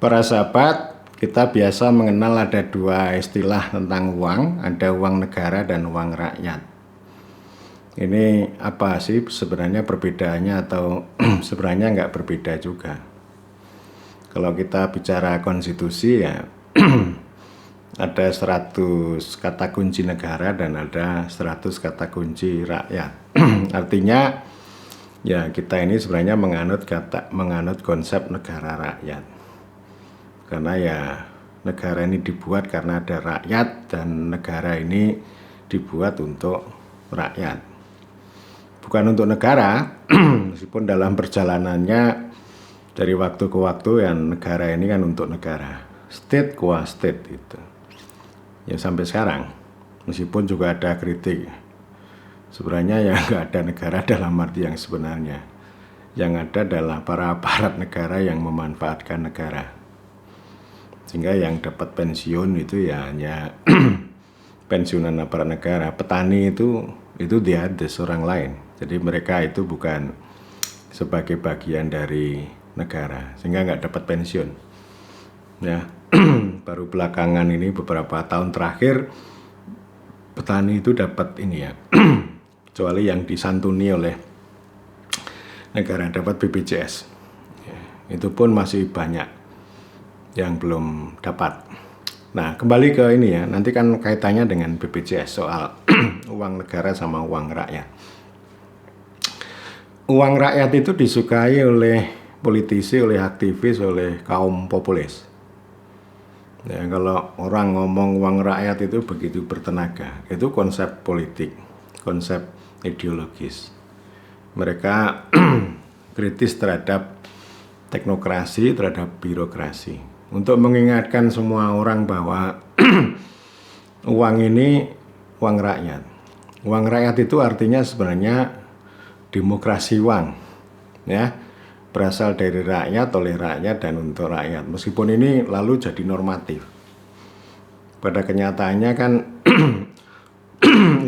Para sahabat, kita biasa mengenal ada dua istilah tentang uang, ada uang negara dan uang rakyat. Ini apa sih sebenarnya perbedaannya atau sebenarnya nggak berbeda juga. Kalau kita bicara konstitusi ya ada 100 kata kunci negara dan ada 100 kata kunci rakyat. Artinya ya kita ini sebenarnya menganut konsep negara rakyat. Karena ya negara ini dibuat karena ada rakyat dan negara ini dibuat untuk rakyat. Bukan untuk negara, meskipun dalam perjalanannya dari waktu ke waktu yang negara ini kan untuk negara. State qua state itu. Ya sampai sekarang, meskipun juga ada kritik. Sebenarnya ya nggak ada negara dalam arti yang sebenarnya. Yang ada adalah para aparat negara yang memanfaatkan negara. Sehingga yang dapat pensiun itu ya hanya pensiunan aparat negara. Petani itu diades orang lain. Jadi mereka itu bukan sebagai bagian dari negara, sehingga nggak dapat pensiun. Ya, baru belakangan ini beberapa tahun terakhir petani itu dapat ini ya, kecuali yang disantuni oleh negara dapat BPJS. Ya, itu pun masih banyak yang belum dapat. Nah, kembali ke ini ya, nanti kan kaitannya dengan BPJS soal uang negara sama uang rakyat. Uang rakyat itu disukai oleh politisi, oleh aktivis, oleh kaum populis. Ya, kalau orang ngomong uang rakyat itu begitu bertenaga, itu konsep politik, konsep ideologis. Mereka kritis terhadap teknokrasi, terhadap birokrasi. Untuk mengingatkan semua orang bahwa uang ini uang rakyat. Uang rakyat itu artinya sebenarnya demokrasi uang, ya, berasal dari rakyat, oleh rakyat, dan untuk rakyat. Meskipun ini lalu jadi normatif. Pada kenyataannya kan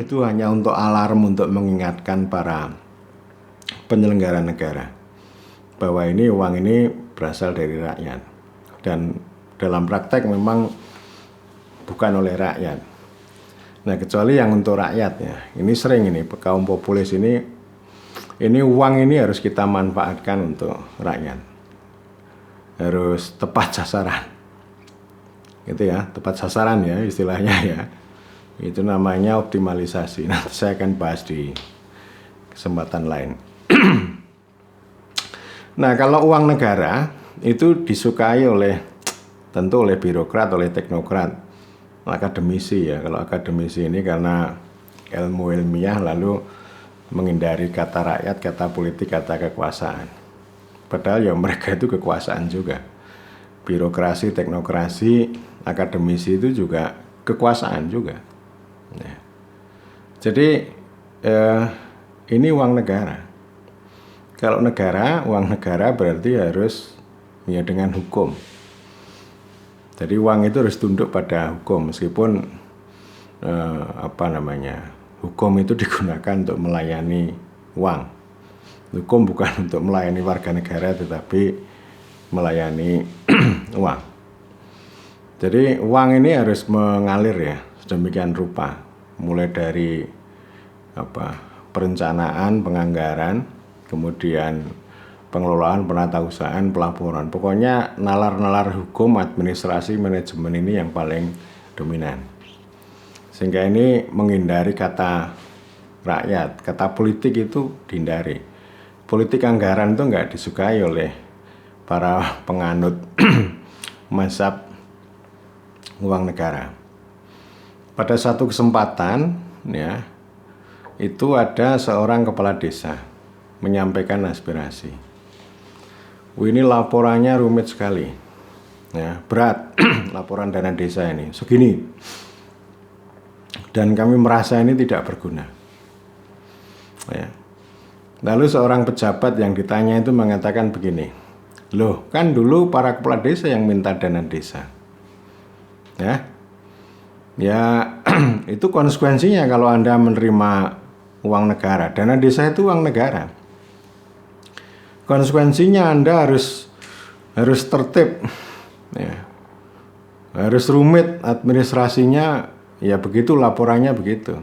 itu hanya untuk alarm, untuk mengingatkan para penyelenggara negara bahwa ini uang ini berasal dari rakyat. Dan dalam praktek memang bukan oleh rakyat. Nah, kecuali yang untuk rakyat ya. Ini sering ini kaum populis ini uang ini harus kita manfaatkan untuk rakyat. Harus tepat sasaran. Gitu ya, tepat sasaran ya istilahnya ya. Itu namanya optimalisasi. Nanti saya akan bahas di kesempatan lain. Nah, kalau uang negara itu disukai tentu oleh birokrat, oleh teknokrat, akademisi ya. Kalau akademisi ini karena ilmu ilmiah lalu menghindari kata rakyat, kata politik, kata kekuasaan. Padahal ya mereka itu kekuasaan juga. Birokrasi, teknokrasi, akademisi itu juga kekuasaan juga. Ya. Jadi ini uang negara. Kalau negara, uang negara berarti harus ya dengan hukum. Jadi uang itu harus tunduk pada hukum, meskipun hukum itu digunakan untuk melayani uang. Hukum bukan untuk melayani warga negara, tetapi melayani uang. Jadi uang ini harus mengalir ya sedemikian rupa, mulai dari perencanaan, penganggaran, kemudian pengelolaan, penatausahaan, pelaporan. Pokoknya nalar-nalar hukum, administrasi, manajemen ini yang paling dominan. Sehingga ini menghindari kata rakyat, kata politik itu dihindari. Politik anggaran itu nggak disukai oleh para penganut mazhab uang negara. Pada satu kesempatan ya, itu ada seorang kepala desa menyampaikan aspirasi. Ini laporannya rumit sekali, ya, berat laporan dana desa ini, segini. Dan kami merasa ini tidak berguna. Ya. Lalu seorang pejabat yang ditanya itu mengatakan begini, loh kan dulu para kepala desa yang minta dana desa. Ya itu konsekuensinya kalau Anda menerima uang negara. Dana desa itu uang negara. Konsekuensinya Anda harus tertib Ya. Harus rumit administrasinya, ya begitu laporannya begitu.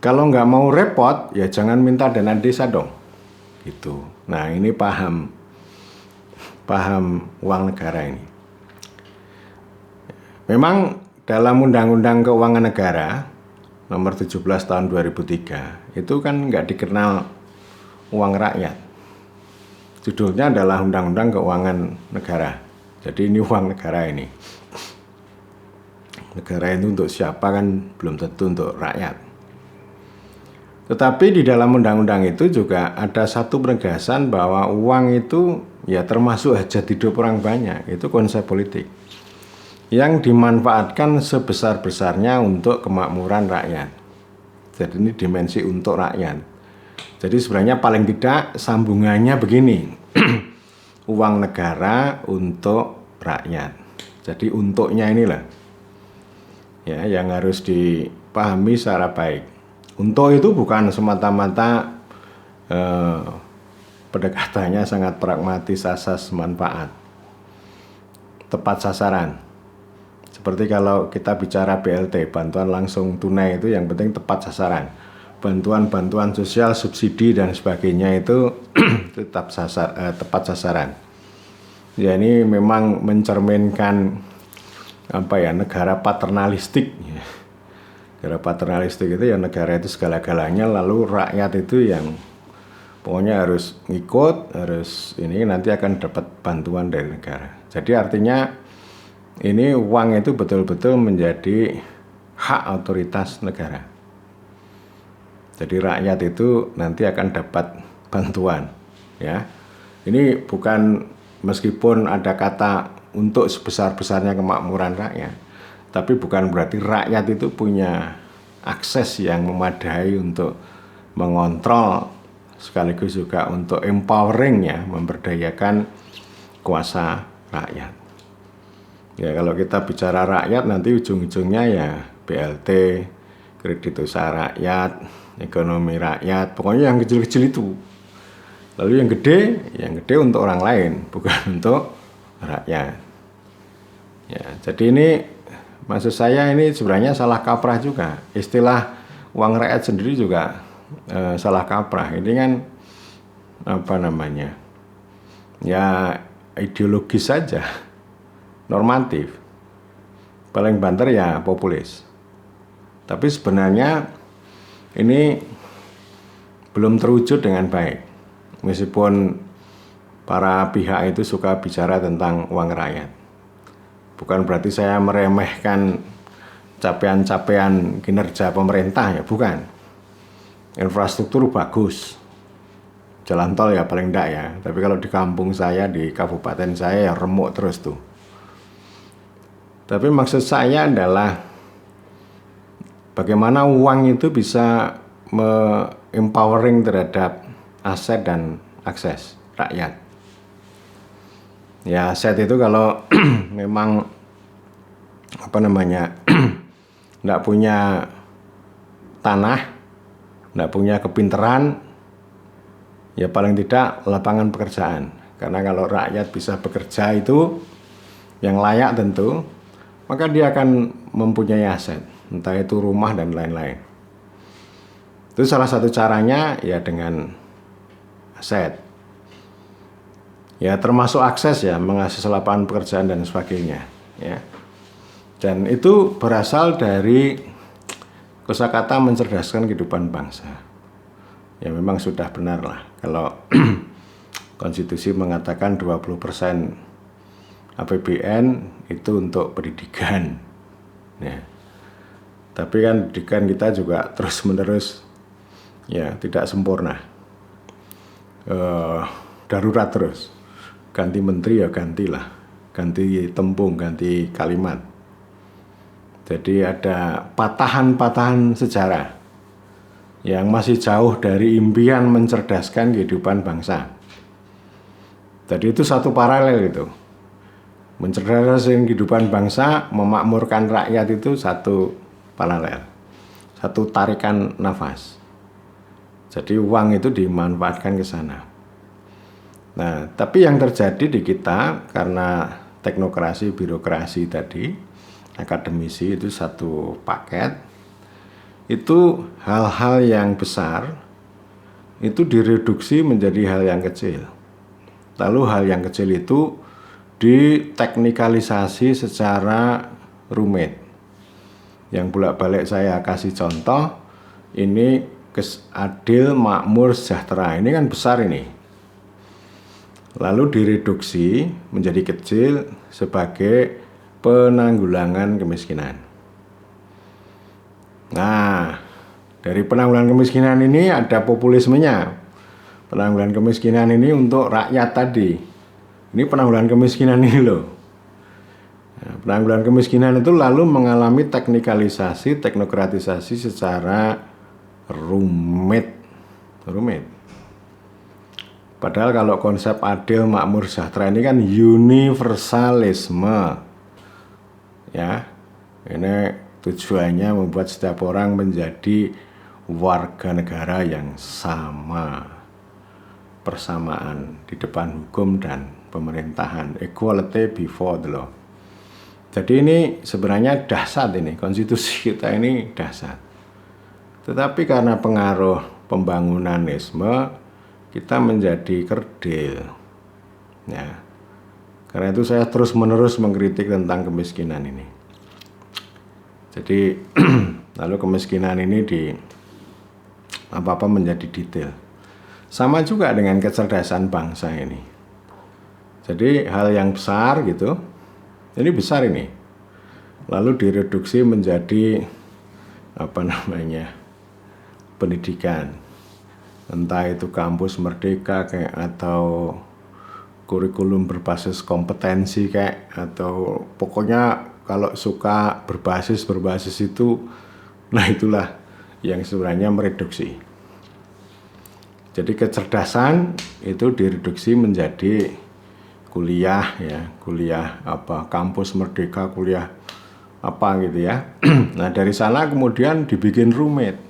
Kalau nggak mau repot, ya jangan minta dana desa dong. Gitu. Nah ini paham uang negara ini. Memang dalam Undang-Undang Keuangan Negara nomor 17 tahun 2003 itu kan nggak dikenal uang rakyat. Judulnya adalah Undang-Undang Keuangan Negara. Jadi ini uang negara ini. Negara itu untuk siapa kan belum tentu untuk rakyat. Tetapi di dalam undang-undang itu juga ada satu penegasan bahwa uang itu ya termasuk hajat hidup orang banyak. Itu konsep politik yang dimanfaatkan sebesar-besarnya untuk kemakmuran rakyat. Jadi ini dimensi untuk rakyat. Jadi sebenarnya paling tidak sambungannya begini. Uang negara untuk rakyat. Jadi untuknya inilah ya yang harus dipahami secara baik. Untuk itu bukan semata-mata pendekatannya sangat pragmatis asas manfaat, tepat sasaran. Seperti kalau kita bicara BLT, bantuan langsung tunai, itu yang penting tepat sasaran. Bantuan-bantuan sosial, subsidi dan sebagainya itu tetap tepat sasaran. Ya ini memang mencerminkan negara paternalistik. Negara paternalistik itu ya negara itu segala-galanya, lalu rakyat itu yang pokoknya harus ngikut, harus ini nanti akan dapat bantuan dari negara. Jadi artinya ini uang itu betul-betul menjadi hak otoritas negara. Jadi rakyat itu nanti akan dapat bantuan, ya. Ini bukan, meskipun ada kata untuk sebesar-besarnya kemakmuran rakyat, tapi bukan berarti rakyat itu punya akses yang memadai untuk mengontrol sekaligus juga untuk empowering, ya, memberdayakan kuasa rakyat. Ya kalau kita bicara rakyat nanti ujung-ujungnya ya BLT, kredit usaha rakyat, ekonomi rakyat, pokoknya yang kecil-kecil itu. Lalu yang gede untuk orang lain, bukan untuk rakyat. Ya, jadi ini maksud saya ini sebenarnya salah kaprah juga. Istilah uang rakyat sendiri juga salah kaprah. Ini kan ya ideologis saja, normatif. Paling banter ya populis. Tapi sebenarnya ini belum terwujud dengan baik. Meskipun para pihak itu suka bicara tentang uang rakyat. Bukan berarti saya meremehkan capaian-capaian kinerja pemerintah, ya bukan. Infrastruktur bagus. Jalan tol ya paling enggak ya. Tapi kalau di kampung saya, di kabupaten saya ya remuk terus tuh. Tapi maksud saya adalah bagaimana uang itu bisa empowering terhadap aset dan akses rakyat. Ya aset itu kalau memang nggak punya tanah, nggak punya kepinteran, ya paling tidak lapangan pekerjaan. Karena kalau rakyat bisa bekerja itu yang layak tentu, maka dia akan mempunyai aset, entah itu rumah dan lain-lain. Itu salah satu caranya ya dengan aset. Ya termasuk akses ya, mengakses lapangan pekerjaan dan sebagainya, ya. Dan itu berasal dari kosakata mencerdaskan kehidupan bangsa. Ya memang sudah benar lah kalau konstitusi mengatakan 20% APBN itu untuk pendidikan, ya. Tapi kan pendidikan kita juga terus-menerus ya tidak sempurna, darurat terus. Ganti menteri ya gantilah, ganti tembung, ganti kalimat. Jadi ada patahan-patahan sejarah yang masih jauh dari impian mencerdaskan kehidupan bangsa. Jadi itu satu paralel itu. Mencerdaskan kehidupan bangsa, memakmurkan rakyat itu satu paralel. Satu tarikan nafas. Jadi uang itu dimanfaatkan ke sana. Nah, tapi yang terjadi di kita karena teknokrasi, birokrasi tadi, akademisi itu satu paket. Itu hal-hal yang besar itu direduksi menjadi hal yang kecil. Lalu hal yang kecil itu diteknikalisasi secara rumit. Yang bolak-balik saya kasih contoh, ini adil, makmur, sejahtera. Ini kan besar ini. Lalu direduksi menjadi kecil sebagai penanggulangan kemiskinan. Nah, dari penanggulangan kemiskinan ini ada populismenya. Penanggulangan kemiskinan ini untuk rakyat tadi. Ini penanggulangan kemiskinan ini loh. Nah, penanggulangan kemiskinan itu lalu mengalami teknikalisasi, teknokratisasi secara rumit. Padahal kalau konsep adil, makmur, sejahtera ini kan universalisme. Ya, ini tujuannya membuat setiap orang menjadi warga negara yang sama. Persamaan di depan hukum dan pemerintahan, equality before the law. Jadi ini sebenarnya dahsyat, ini konstitusi kita ini dahsyat. Tetapi karena pengaruh pembangunanisme kita menjadi kerdil. Ya. Karena itu saya terus-menerus mengkritik tentang kemiskinan ini. Jadi lalu kemiskinan ini apa-apa menjadi detail. Sama juga dengan kecerdasan bangsa ini. Jadi hal yang besar gitu, ini besar ini. Lalu direduksi menjadi pendidikan. Entah itu kampus merdeka kayak, atau kurikulum berbasis kompetensi kayak, atau pokoknya kalau suka berbasis itu, nah itulah yang sebenarnya mereduksi. Jadi kecerdasan itu direduksi menjadi kuliah ya, kuliah kampus merdeka, kuliah gitu ya. Nah, dari sana kemudian dibikin rumit.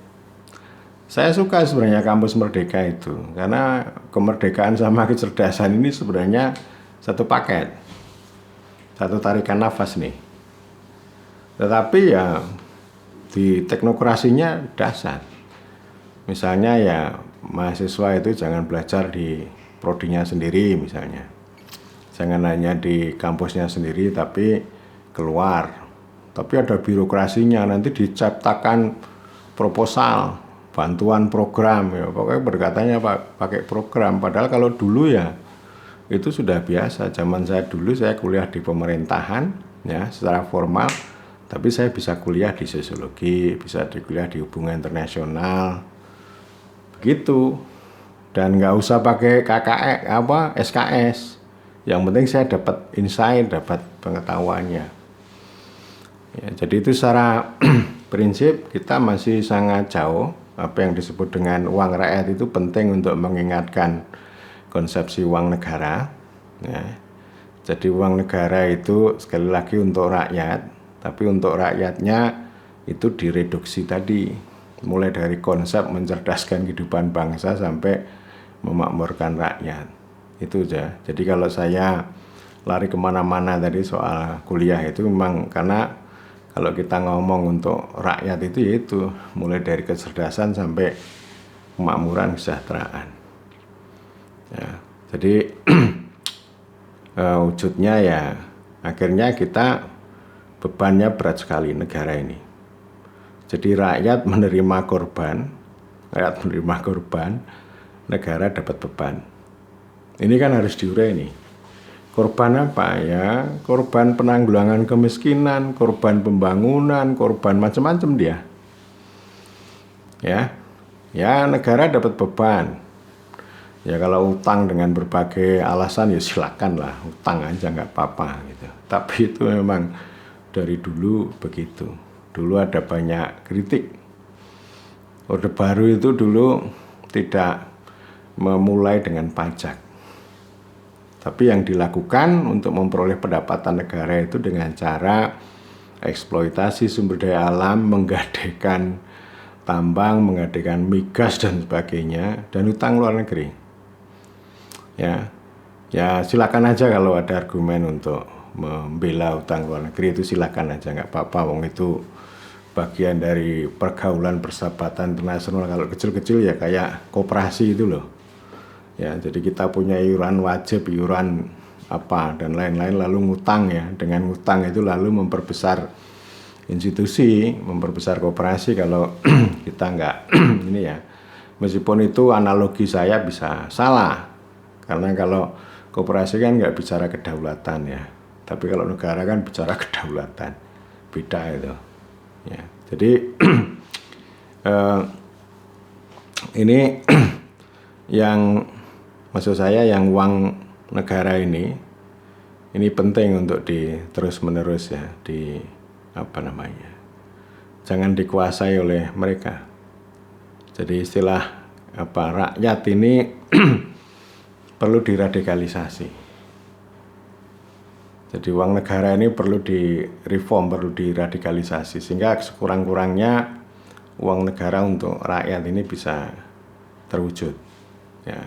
Saya suka sebenarnya kampus merdeka itu, karena kemerdekaan sama kecerdasan ini sebenarnya satu paket. Satu tarikan nafas nih. Tetapi ya di teknokrasinya dahsyat. Misalnya ya mahasiswa itu jangan belajar di prodinya sendiri misalnya. Jangan hanya di kampusnya sendiri tapi keluar. Tapi ada birokrasinya, nanti diciptakan proposal, bantuan program ya. Pokoknya berkatanya pakai program. Padahal kalau dulu ya itu sudah biasa. Zaman saya dulu saya kuliah di pemerintahan ya secara formal, tapi saya bisa kuliah di sosiologi, bisa kuliah di hubungan internasional. Begitu. Dan nggak usah pakai SKS. Yang penting saya dapat insight, dapat pengetahuannya. Ya, jadi itu secara prinsip kita masih sangat jauh. Apa yang disebut dengan uang rakyat itu penting untuk mengingatkan konsepsi uang negara. Ya. Jadi uang negara itu sekali lagi untuk rakyat, tapi untuk rakyatnya itu direduksi tadi. Mulai dari konsep mencerdaskan kehidupan bangsa sampai memakmurkan rakyat. Itu aja. Jadi kalau saya lari kemana-mana tadi soal kuliah itu memang karena kalau kita ngomong untuk rakyat itu yaitu mulai dari kecerdasan sampai kemakmuran kesejahteraan. Ya, jadi wujudnya ya akhirnya kita bebannya berat sekali negara ini. Jadi rakyat menerima korban, negara dapat beban. Ini kan harus diurai nih. Korban apa ya? Korban penanggulangan kemiskinan, korban pembangunan, korban macam-macam dia. Ya negara dapat beban. Ya kalau utang dengan berbagai alasan ya silakan lah, utang aja nggak apa-apa gitu. Tapi itu memang dari dulu begitu. Dulu ada banyak kritik. Orde Baru itu dulu tidak memulai dengan pajak. Tapi yang dilakukan untuk memperoleh pendapatan negara itu dengan cara eksploitasi sumber daya alam, menggadekan tambang, menggadekan migas dan sebagainya, dan utang luar negeri. Ya silakan aja kalau ada argumen untuk membela utang luar negeri itu silakan aja, nggak apa-apa, wong itu bagian dari pergaulan persahabatan internasional. Kalau kecil-kecil ya kayak koperasi itu loh ya, jadi kita punya iuran wajib, iuran apa dan lain-lain, lalu ngutang ya, dengan ngutang itu lalu memperbesar institusi, memperbesar koperasi. Kalau kita nggak ini ya, meskipun itu analogi saya bisa salah, karena kalau koperasi kan nggak bicara kedaulatan ya, tapi kalau negara kan bicara kedaulatan, beda itu ya. Jadi ini yang maksud saya, yang uang negara ini penting untuk terus menerus ya, jangan dikuasai oleh mereka. Jadi istilah rakyat ini perlu diradikalisasi. Jadi uang negara ini perlu direform, perlu diradikalisasi, sehingga sekurang-kurangnya uang negara untuk rakyat ini bisa terwujud ya.